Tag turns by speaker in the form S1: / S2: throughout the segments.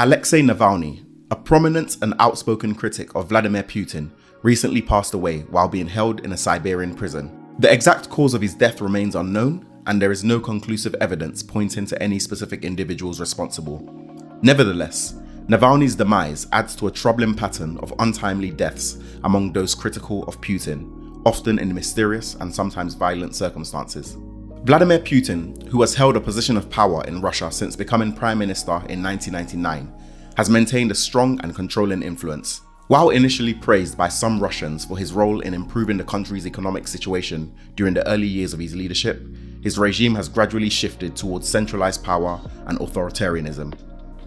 S1: Alexei Navalny, a prominent and outspoken critic of Vladimir Putin, recently passed away while being held in a Siberian prison. The exact cause of his death remains unknown, and there is no conclusive evidence pointing to any specific individuals responsible. Nevertheless, Navalny's demise adds to a troubling pattern of untimely deaths among those critical of Putin, often in mysterious and sometimes violent circumstances. Vladimir Putin, who has held a position of power in Russia since becoming Prime Minister in 1999, has maintained a strong and controlling influence. While initially praised by some Russians for his role in improving the country's economic situation during the early years of his leadership, his regime has gradually shifted towards centralized power and authoritarianism.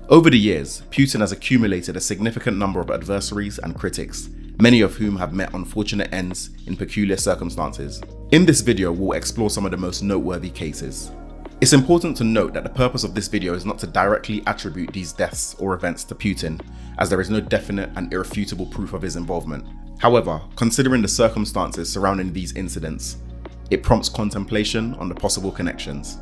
S1: Over the years, Putin has accumulated a significant number of adversaries and critics, many of whom have met unfortunate ends in peculiar circumstances. In this video, we'll explore some of the most noteworthy cases. It's important to note that the purpose of this video is not to directly attribute these deaths or events to Putin, as there is no definite and irrefutable proof of his involvement. However, considering the circumstances surrounding these incidents, it prompts contemplation on the possible connections.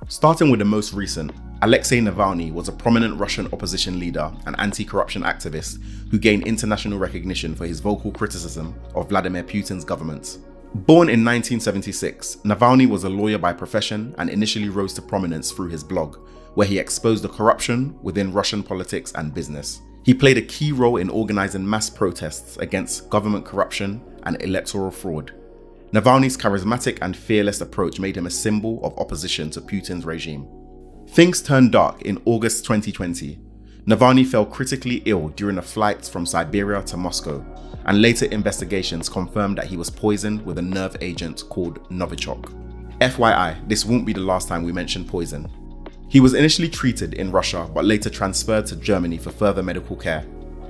S1: Starting with the most recent, Alexei Navalny was a prominent Russian opposition leader and anti-corruption activist who gained international recognition for his vocal criticism of Vladimir Putin's government. Born in 1976, Navalny was a lawyer by profession and initially rose to prominence through his blog, where he exposed the corruption within Russian politics and business. He played a key role in organizing mass protests against government corruption and electoral fraud. Navalny's charismatic and fearless approach made him a symbol of opposition to Putin's regime. Things turned dark in August 2020. Navalny fell critically ill during a flight from Siberia to Moscow, and later investigations confirmed that he was poisoned with a nerve agent called Novichok. FYI, this won't be the last time we mention poison. He was initially treated in Russia but later transferred to Germany for further medical care.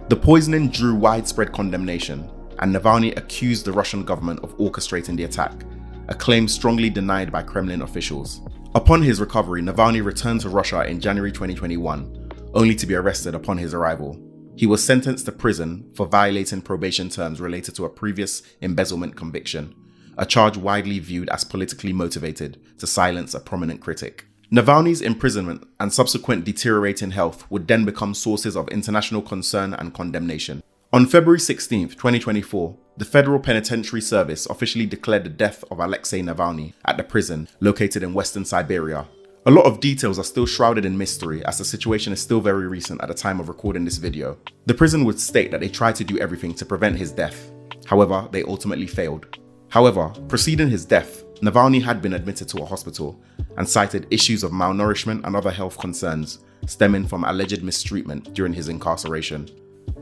S1: The poisoning drew widespread condemnation, and Navalny accused the Russian government of orchestrating the attack, a claim strongly denied by Kremlin officials. Upon his recovery, Navalny returned to Russia in January 2021, only to be arrested upon his arrival. He was sentenced to prison for violating probation terms related to a previous embezzlement conviction, a charge widely viewed as politically motivated to silence a prominent critic. Navalny's imprisonment and subsequent deteriorating health would then become sources of international concern and condemnation. On February 16, 2024, the Federal Penitentiary Service officially declared the death of Alexei Navalny at the prison located in Western Siberia. A lot of details are still shrouded in mystery as the situation is still very recent at the time of recording this video. The prison would state that they tried to do everything to prevent his death. However, they ultimately failed. However, preceding his death, Navalny had been admitted to a hospital and cited issues of malnourishment and other health concerns stemming from alleged mistreatment during his incarceration.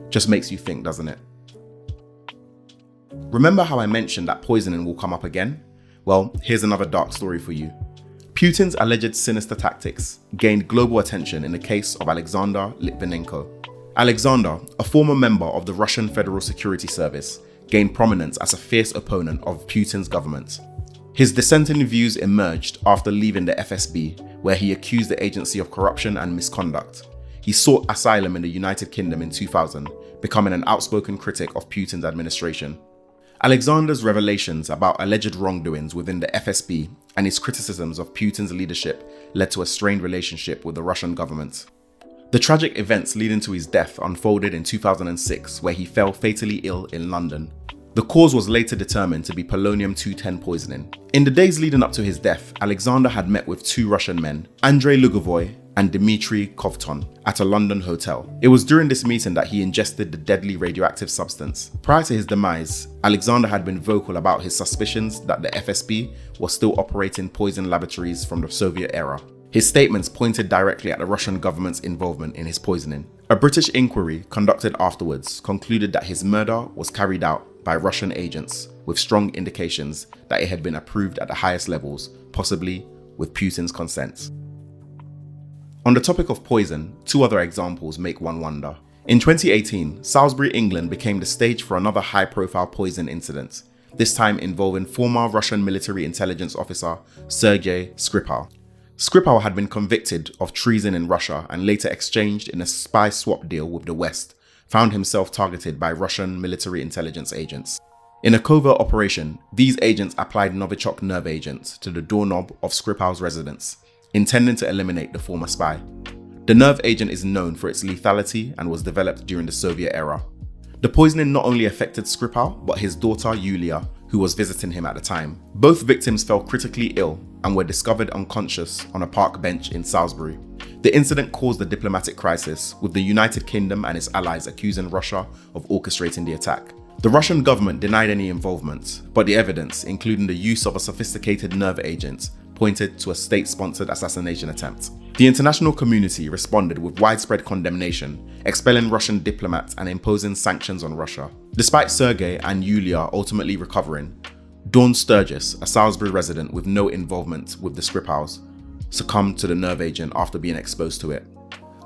S1: Just makes you think, doesn't it? Remember how I mentioned that poisoning will come up again? Well, here's another dark story for you. Putin's alleged sinister tactics gained global attention in the case of Alexander Litvinenko. Alexander, a former member of the Russian Federal Security Service, gained prominence as a fierce opponent of Putin's government. His dissenting views emerged after leaving the FSB, where he accused the agency of corruption and misconduct. He sought asylum in the United Kingdom in 2000, becoming an outspoken critic of Putin's administration. Alexander's revelations about alleged wrongdoings within the FSB and his criticisms of Putin's leadership led to a strained relationship with the Russian government. The tragic events leading to his death unfolded in 2006, where he fell fatally ill in London. The cause was later determined to be polonium-210 poisoning. In the days leading up to his death, Alexander had met with two Russian men, Andrei Lugovoy and Dmitry Kovton, at a London hotel. It was during this meeting that he ingested the deadly radioactive substance. Prior to his demise, Alexander had been vocal about his suspicions that the FSB was still operating poison laboratories from the Soviet era. His statements pointed directly at the Russian government's involvement in his poisoning. A British inquiry conducted afterwards concluded that his murder was carried out by Russian agents, with strong indications that it had been approved at the highest levels, possibly with Putin's consent. On the topic of poison, two other examples make one wonder. In 2018, Salisbury, England became the stage for another high-profile poison incident, this time involving former Russian military intelligence officer Sergei Skripal. Skripal had been convicted of treason in Russia and later exchanged in a spy swap deal with the West, found himself targeted by Russian military intelligence agents. In a covert operation, these agents applied Novichok nerve agents to the doorknob of Skripal's residence, intending to eliminate the former spy. The nerve agent is known for its lethality and was developed during the Soviet era. The poisoning not only affected Skripal, but his daughter Yulia, who was visiting him at the time. Both victims fell critically ill and were discovered unconscious on a park bench in Salisbury. The incident caused a diplomatic crisis, with the United Kingdom and its allies accusing Russia of orchestrating the attack. The Russian government denied any involvement, but the evidence, including the use of a sophisticated nerve agent, pointed to a state-sponsored assassination attempt. The international community responded with widespread condemnation, expelling Russian diplomats and imposing sanctions on Russia. Despite Sergei and Yulia ultimately recovering, Dawn Sturgis, a Salisbury resident with no involvement with the Skripals, succumbed to the nerve agent after being exposed to it.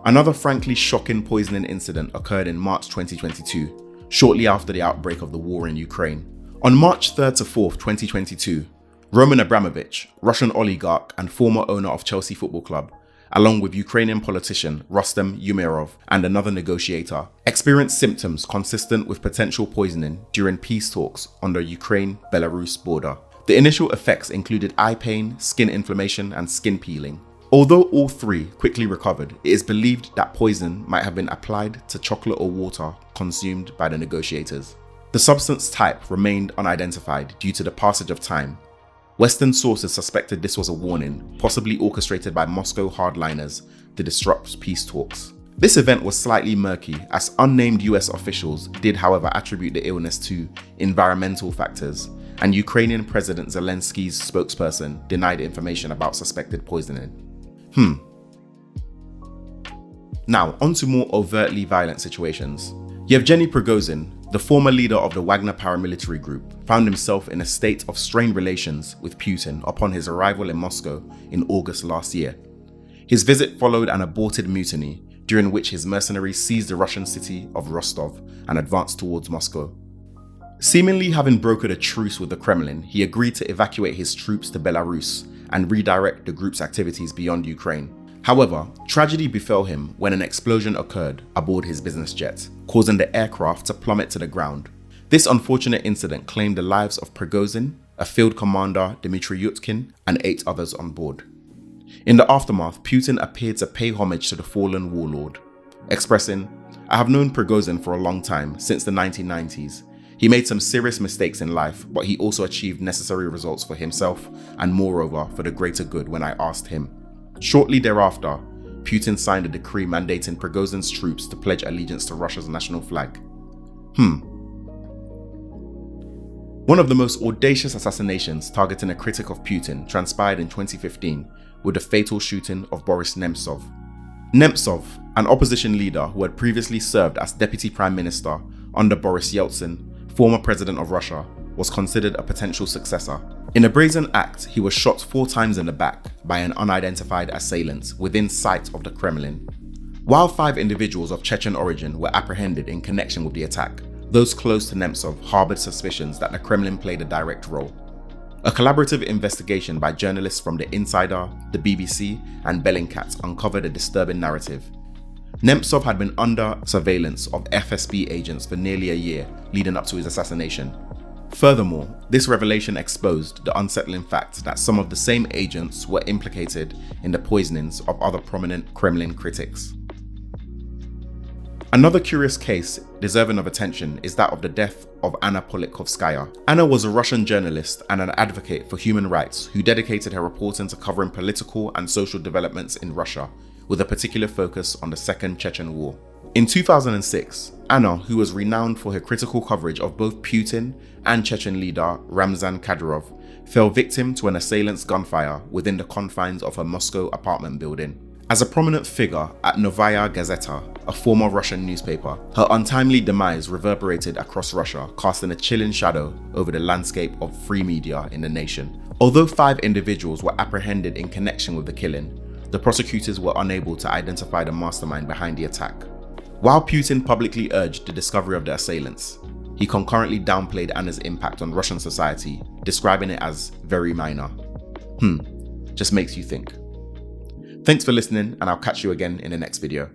S1: Another frankly shocking poisoning incident occurred in March 2022, shortly after the outbreak of the war in Ukraine. On March 3rd to 4th, 2022, Roman Abramovich, Russian oligarch and former owner of Chelsea Football Club, along with Ukrainian politician Rustem Umerov and another negotiator, experienced symptoms consistent with potential poisoning during peace talks on the Ukraine-Belarus border. The initial effects included eye pain, skin inflammation, and skin peeling. Although all three quickly recovered, it is believed that poison might have been applied to chocolate or water consumed by the negotiators. The substance type remained unidentified due to the passage of time. Western sources suspected this was a warning, possibly orchestrated by Moscow hardliners to disrupt peace talks. This event was slightly murky, as unnamed US officials did however attribute the illness to environmental factors, and Ukrainian President Zelensky's spokesperson denied information about suspected poisoning. Now, on to more overtly violent situations. Yevgeny Prigozhin, the former leader of the Wagner paramilitary group, found himself in a state of strained relations with Putin upon his arrival in Moscow in August last year. His visit followed an aborted mutiny, during which his mercenaries seized the Russian city of Rostov and advanced towards Moscow. Seemingly having brokered a truce with the Kremlin, he agreed to evacuate his troops to Belarus and redirect the group's activities beyond Ukraine. However, tragedy befell him when an explosion occurred aboard his business jet, causing the aircraft to plummet to the ground. This unfortunate incident claimed the lives of Prigozhin, a field commander Dmitry Yutkin, and 8 others on board. In the aftermath, Putin appeared to pay homage to the fallen warlord, expressing, "I have known Prigozhin for a long time, since the 1990s. He made some serious mistakes in life, but he also achieved necessary results for himself and moreover for the greater good when I asked him." Shortly thereafter, Putin signed a decree mandating Prigozhin's troops to pledge allegiance to Russia's national flag. One of the most audacious assassinations targeting a critic of Putin transpired in 2015 with the fatal shooting of Boris Nemtsov. Nemtsov, an opposition leader who had previously served as deputy prime minister under Boris Yeltsin, former president of Russia, was considered a potential successor. In a brazen act, he was shot 4 times in the back by an unidentified assailant within sight of the Kremlin. While 5 individuals of Chechen origin were apprehended in connection with the attack, those close to Nemtsov harbored suspicions that the Kremlin played a direct role. A collaborative investigation by journalists from The Insider, the BBC, and Bellingcat uncovered a disturbing narrative. Nemtsov had been under surveillance of FSB agents for nearly a year leading up to his assassination. Furthermore, this revelation exposed the unsettling fact that some of the same agents were implicated in the poisonings of other prominent Kremlin critics. Another curious case deserving of attention is that of the death of Anna Politkovskaya. Anna was a Russian journalist and an advocate for human rights who dedicated her reporting to covering political and social developments in Russia, with a particular focus on the Second Chechen War. In 2006, Anna, who was renowned for her critical coverage of both Putin and Chechen leader Ramzan Kadyrov, fell victim to an assailant's gunfire within the confines of her Moscow apartment building. As a prominent figure at Novaya Gazeta, a former Russian newspaper, her untimely demise reverberated across Russia, casting a chilling shadow over the landscape of free media in the nation. Although 5 individuals were apprehended in connection with the killing, the prosecutors were unable to identify the mastermind behind the attack. While Putin publicly urged the discovery of the assailants, he concurrently downplayed Anna's impact on Russian society, describing it as very minor. Just makes you think. Thanks for listening, and I'll catch you again in the next video.